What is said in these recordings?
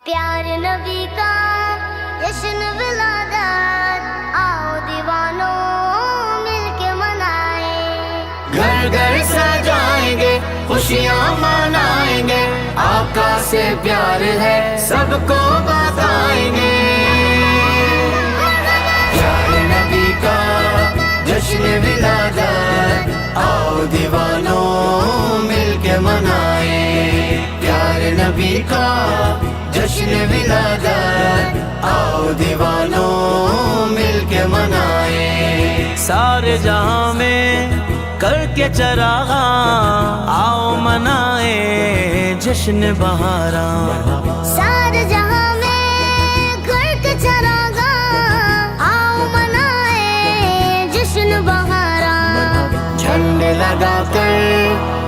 پیار نبی کا جشن ولادت، آؤ دیوانوں مل کے منائیں، گھر گھر سجائیں گے خوشیاں منائیں گے، آقا سے پیار ہے سب کو بتائیں گے۔ پیار نبی کا جشن ولادت، آؤ دیوانوں مل کے منائیں، پیار نبی کا جشن ولادت، آؤ دیوانوں مل کے منائیں۔ سارے جہاں میں کر کے چراغاں، آؤ منائیں جشن بہاراں، سارے جہاں میں گھر کے چراغاں، آؤ منائیں جشن بہاراں، جھنڈے لگا کر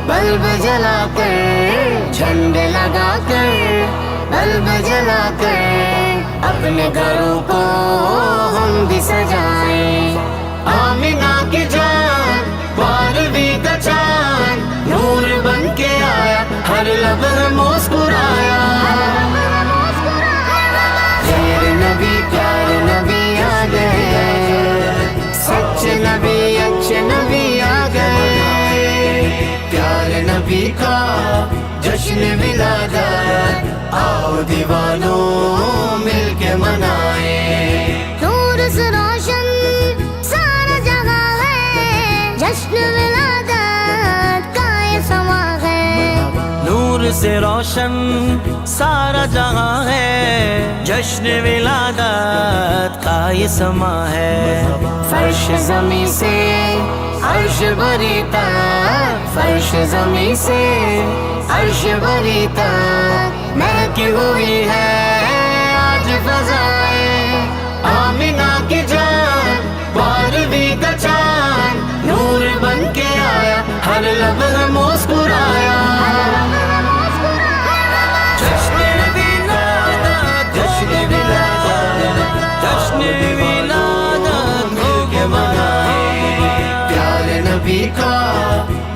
بلب جلا کر، جھنڈے لگا کر بلب جلا کر، اپنے گھروں کو ہم بھی سجائیں۔ آمینہ کی جان بارہویں کا چاند، نور بن کے آیا ہر لمحہ مسکرایا۔ خیر نبی پیار نبی آ گئے، سچ نبی اچھے نبی آ گئے، پیار نبی کا جشن ولادت، آؤ دیوانوں مل کے منائیں۔ نور سے روشن سارا جہاں ہے، جشن ولادت کا یہ سما ہے، نور سے روشن سارا جہاں ہے، جشن ولادت کا یہ سما ہے۔ فرش زمیں سے عرش بری تک، فرش زمیں سے عرش بری تک، مہکی ہوئی ہے آج فضائیں۔ آمینہ کی جان بارہویں کا چاند، نور بن کے آیا ہر لمحہ مسکرایا۔ جشن ولادت، جشن ولادت، جشن ولادت ہو کے منائیں، پیار نبی کا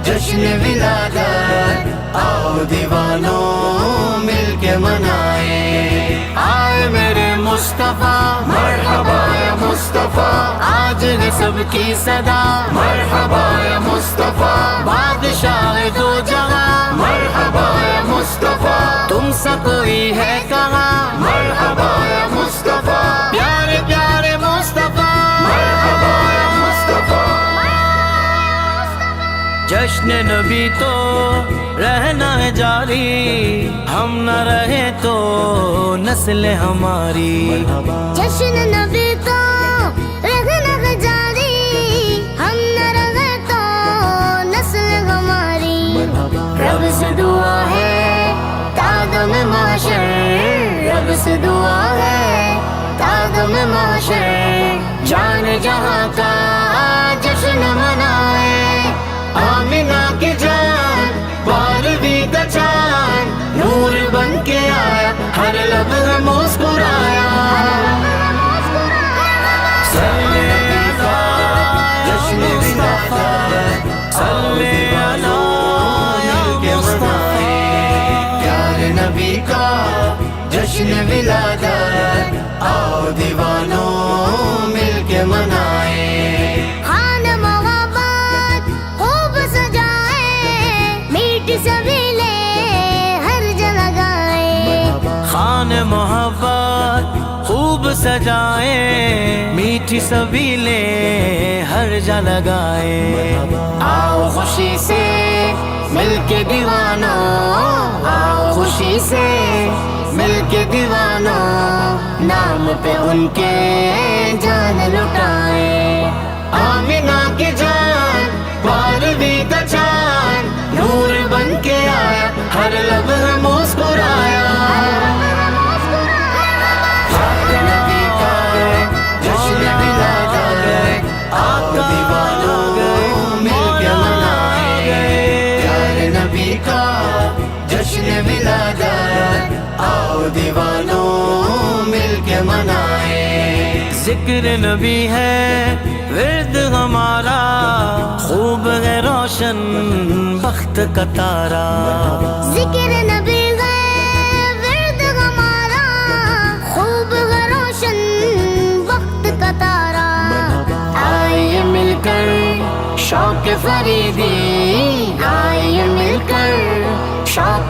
جشن ولادت، آؤ دیوانوں مل کے منائیں۔ آئے میرے مصطفیٰ مرحبا یا مصطفیٰ، آج ہے سب کی صدا مرحبا یا مصطفیٰ، بادشاہ دو جہاں مرحبا یا مصطفیٰ، تم سا کوئی ہے کہاں مرحبا یا مصطفیٰ، پیارے پیارے مصطفیٰ مرحبا یا مصطفیٰ۔ جشن نبی تو رہنا ہے جاری، ہم نہ رہے تو نسل ہماری، جشن نبی تو رہنا ہے جاری، ہم نہ رہے تو نسل ہماری، رب سے دعا ہے تادم معاشر، رب سے دعا ہے تادم معاشر، جان جہاں کا جشن منائے۔ آمینہ کی جان بارہویں کا چاند، نور بن کے آیا ہر لمحہ مسکرایا۔ صلی اللہ جشن ولادت، صلی اللہ مل کے منائیں، پیار نبی کا جشن ولادت، آؤ دیوانوں مل کے منائیں۔ خان محبت خوب سجائے، میٹھی سویلے ہر جگہ گائے، خان محبت خوب سجائیں، میٹھی سبیلیں ہر جا لگائیں، آؤ خوشی سے مل کے دیوانوں، آؤ خوشی سے مل کے دیوانوں، نام پہ ان کے جان لٹائیں۔ آمینہ کی جان بارہویں کا چاند، نور بن کے آیا ہر لمحہ مسکرایا۔ پیار نبی کا جشن ولادت، آؤ دیوانوں مل کے منائیں، پیار نبی کا جشن ولادت، آؤ دیوانوں مل کے منائیں۔ ذکر نبی ہے ورد ہمارا، خوب ہے روشن بخت کا تارا، ذکر نبی ہے ورد ہمارا،